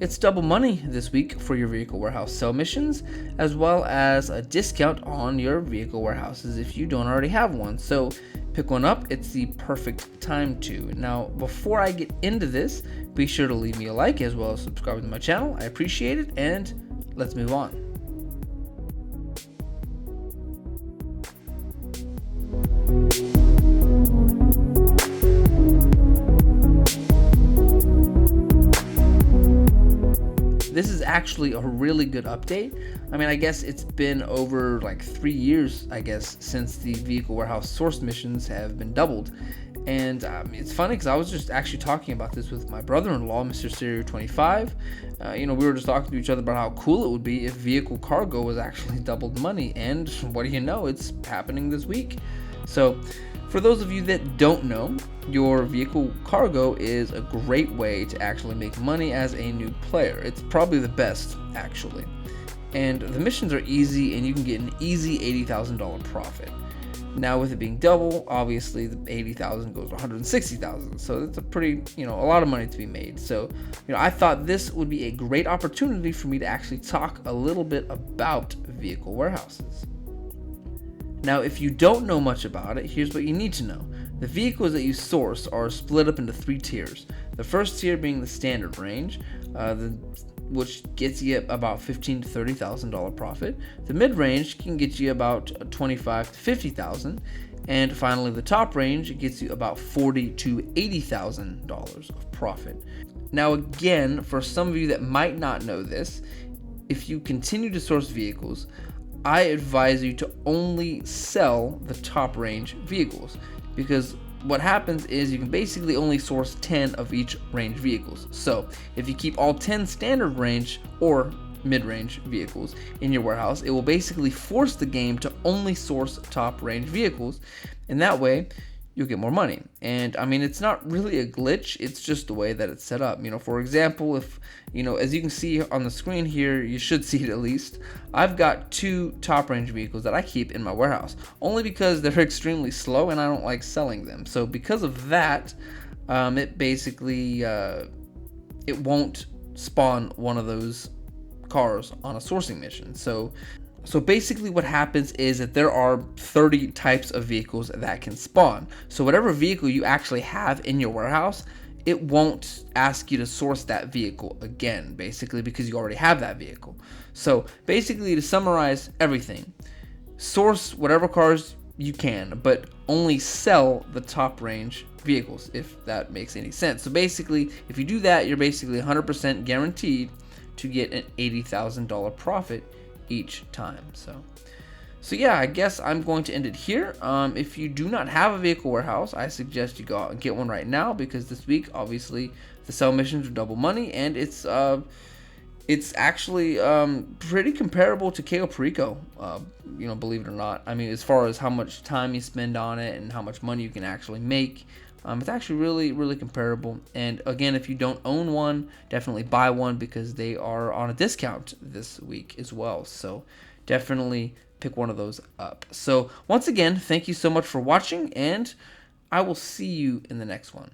It's double money this week for your vehicle warehouse sell missions, as well as a discount on your vehicle warehouses if you don't already have one. So pick one up, it's the perfect time to. Now, before I get into this, be sure to leave me a like as well as subscribe to my channel. I appreciate it, and let's move on. This is actually a really good update. I mean, I guess it's been over like 3 years, I guess, since the vehicle warehouse source missions have been doubled. And it's funny because I was just actually talking about this with my brother-in-law, Mr. Series25. We were just talking to each other about how cool it would be if vehicle cargo was actually doubled money. And what do you know? It's happening this week. So for those of you that don't know, your vehicle cargo is a great way to actually make money as a new player. It's probably the best, actually. And the missions are easy, and you can get an easy $80,000 profit. Now, with it being double, obviously the $80,000 goes to $160,000. So it's a pretty, a lot of money to be made. So, I thought this would be a great opportunity for me to actually talk a little bit about vehicle warehouses. Now, if you don't know much about it, here's what you need to know. The vehicles that you source are split up into 3 tiers. The first tier being the standard range, which gets you about $15,000 to $30,000 profit. The mid-range can get you about $25,000 to $50,000, and finally the top range gets you about $40,000 to $80,000 of profit. Now, again, for some of you that might not know this, if you continue to source vehicles, I advise you to only sell the top range vehicles, because what happens is you can basically only source 10 of each range vehicles. So if you keep all 10 standard range or mid-range vehicles in your warehouse, it will basically force the game to only source top range vehicles, and that way you'll get more money. And I mean, it's not really a glitch, it's just the way that it's set up. For example, if as you can see on the screen here, you should see it at least, I've got 2 top range vehicles that I keep in my warehouse, only because they're extremely slow and I don't like selling them. So because of that, it basically it won't spawn one of those cars on a sourcing mission. So basically what happens is that there are 30 types of vehicles that can spawn. So whatever vehicle you actually have in your warehouse, it won't ask you to source that vehicle again, basically, because you already have that vehicle. So basically, to summarize everything, source whatever cars you can, but only sell the top range vehicles, if that makes any sense. So basically, if you do that, you're basically 100% guaranteed to get an $80,000 profit each time. So yeah, I guess I'm going to end it here. If you do not have a vehicle warehouse, I suggest you go out and get one right now, because this week, obviously, the sell missions are double money, and it's actually pretty comparable to Cayo Perico, believe it or not. I mean, as far as how much time you spend on it and how much money you can actually make, it's actually really, really comparable. And again, if you don't own one, definitely buy one, because they are on a discount this week as well. So definitely pick one of those up. So once again, thank you so much for watching, and I will see you in the next one.